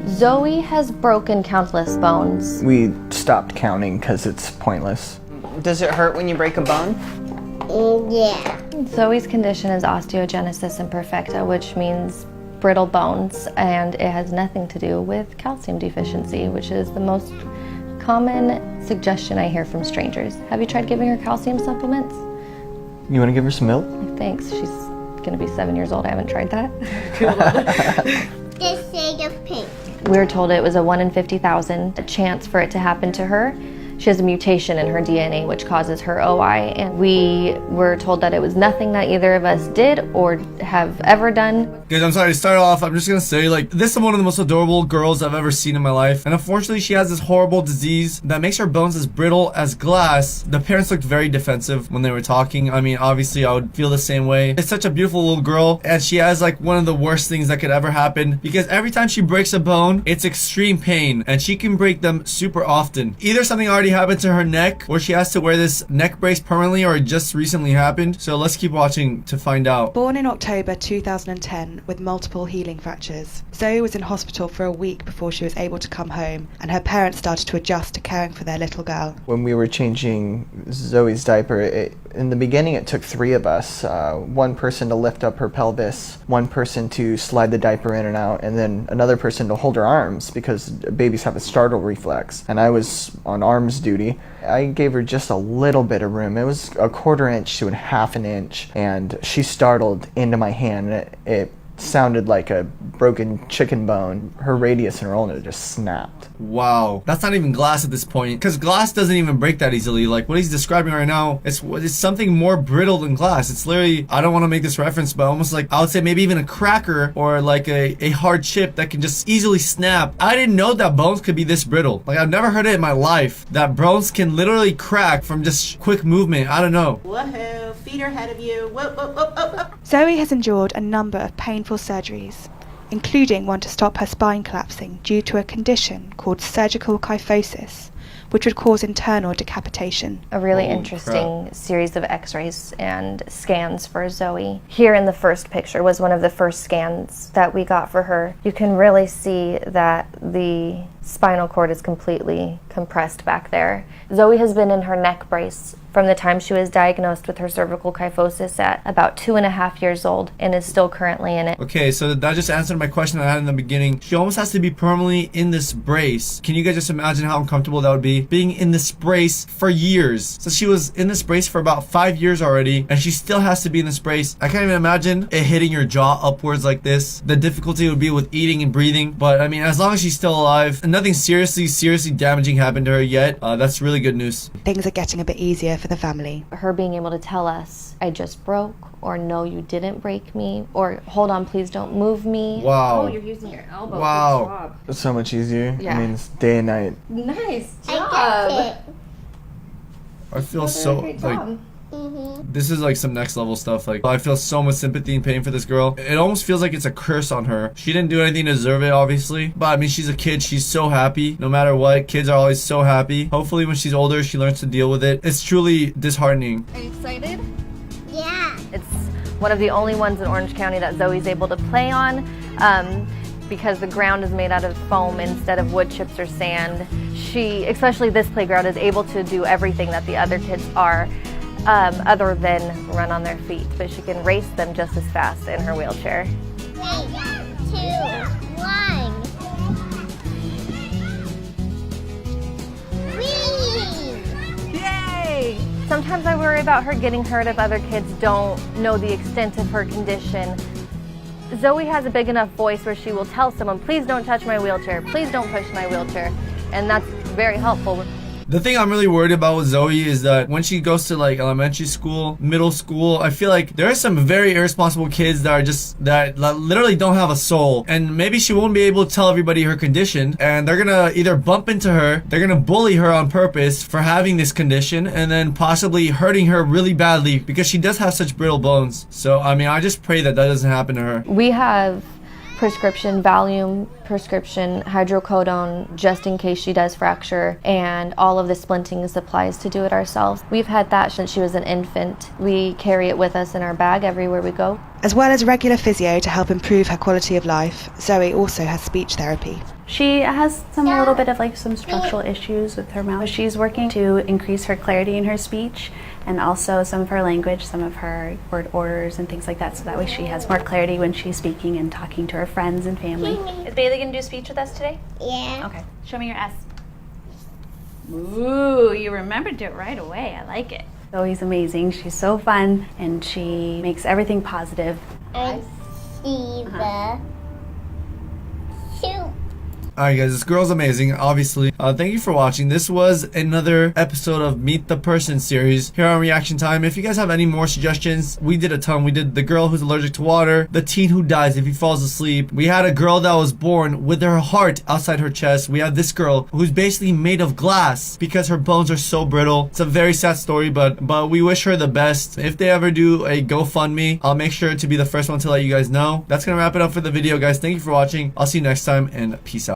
Zoe has broken countless bones. We stopped counting because it's pointless. Does it hurt when you break a bone? Yeah. Zoe's condition is osteogenesis imperfecta, which means brittle bones, and it has nothing to do with calcium deficiency, which is the most common suggestion I hear from strangers. Have you tried giving her calcium supplements? You want to give her some milk? Thanks. She's gonna be 7 years old. I haven't tried that. This shade of pink. We were told it was a 1 in 50,000 chance for it to happen to her. She has a mutation in her DNA which causes her OI, and we were told that it was nothing that either of us did or have ever done. Guys, I'm sorry to start off. I'm just gonna say, like, this is one of the most adorable girls I've ever seen in my life, and unfortunately she has this horrible disease that makes her bones as brittle as glass. The parents looked very defensive when they were talking. I mean, obviously I would feel the same way. It's such a beautiful little girl, and she has like one of the worst things that could ever happen, because every time she breaks a bone, it's extreme pain, and she can break them super often. Either something already happened to her neck, or she has to wear this neck brace permanently, or it just recently happened. So let's keep watching to find out. Born in October 2010 with multiple healing fractures, Zoe was in hospital for a week before she was able to come home, and her parents started to adjust to caring for their little girl. When we were changing Zoe's diaper, in the beginning it took 3 of us. One person to lift up her pelvis, one person to slide the diaper in and out, and then another person to hold her arms, because babies have a startle reflex. And I was on arms duty. I gave her just a little bit of room. It was a 1/4 inch to a 1/2 inch, and she startled into my hand. It sounded like a broken chicken bone. Her radius and her ulna just snapped. Wow, that's not even glass at this point, because glass doesn't even break that easily. Like what he's describing right now, it's something more brittle than glass. It's literally, I don't want to make this reference, but almost like, I would say maybe even a cracker or like a hard chip that can just easily snap. I didn't know that bones could be this brittle. Like, I've never heard it in my life, that bones can literally crack from just quick movement. I don't know. Woohoo, feet are ahead of you. Whoop, whoop, whoop, whoop, whoop. Zoe has endured a number of painful surgeries, including one to stop her spine collapsing due to a condition called surgical kyphosis, which would cause internal decapitation. A really Holy interesting series of x-rays and scans for Zoe. Here in the first picture was one of the first scans that we got for her. You can really see that the spinal cord is completely compressed back there. Zoe has been in her neck brace from the time she was diagnosed with her cervical kyphosis at about 2.5 years old, and is still currently in it. Okay, so that just answered my question I had in the beginning. She almost has to be permanently in this brace. Can you guys just imagine how uncomfortable that would be? Being in this brace for years. So she was in this brace for about 5 years already, and she still has to be in this brace. I can't even imagine it hitting your jaw upwards like this. The difficulty would be with eating and breathing, but I mean, as long as she's still alive and nothing seriously damaging happened to her yet, that's really good news. Things are getting a bit easier for the family. Her being able to tell us, I just broke, or no, you didn't break me, or hold on, please don't move me. Wow. Oh, you're using your elbow. Wow. Good job. It's so much easier. Yeah. I mean, it's day and night. Nice I job. got it. I feel You did a so great like job. this is like some next level stuff. Like, I feel so much sympathy and pain for this girl. It almost feels like it's a curse on her. She didn't do anything to deserve it, obviously, but I mean, she's a kid. She's so happy no matter what. Kids are always so happy. Hopefully when she's older she learns to deal with it. It's truly disheartening. Are you excited? Yeah. It's one of the only ones in Orange County that Zoe's able to play on, because the ground is made out of foam instead of wood chips or sand. She, especially this playground, is able to do everything that the other kids are, other than run on their feet, but she can race them just as fast in her wheelchair. 3, 2, 1. Whee! Yay! Sometimes I worry about her getting hurt if other kids don't know the extent of her condition. Zoe has a big enough voice where she will tell someone, please don't touch my wheelchair, please don't push my wheelchair, and that's very helpful. The thing I'm really worried about with Zoe is that when she goes to like elementary school, middle school, I feel like there are some very irresponsible kids that literally don't have a soul, and maybe she won't be able to tell everybody her condition, and they're gonna either bump into her, they're gonna bully her on purpose for having this condition, and then possibly hurting her really badly because she does have such brittle bones. So I mean, I just pray that doesn't happen to her. We have prescription Valium, prescription hydrocodone, just in case she does fracture, and all of the splinting supplies to do it ourselves. We've had that since she was an infant. We carry it with us in our bag everywhere we go. As well as regular physio to help improve her quality of life, Zoe also has speech therapy. She has a little bit of like some structural issues with her mouth. She's working to increase her clarity in her speech and also some of her language, some of her word orders and things like that, so that way she has more clarity when she's speaking and talking to her friends and family. Is Bailey gonna do speech with us today? Yeah. Okay, show me your S. Ooh, you remembered it right away. I like it. Zoe's amazing. She's so fun and she makes everything positive. I see the shoot. Alright guys, this girl's amazing, obviously. Thank you for watching. This was another episode of Meet the Person series here on Reaction Time. If you guys have any more suggestions, we did a ton. We did the girl who's allergic to water, the teen who dies if he falls asleep. We had a girl that was born with her heart outside her chest. We had this girl who's basically made of glass because her bones are so brittle. It's a very sad story, but we wish her the best. If they ever do a GoFundMe, I'll make sure to be the first one to let you guys know. That's gonna wrap it up for the video, guys. Thank you for watching. I'll see you next time, and peace out.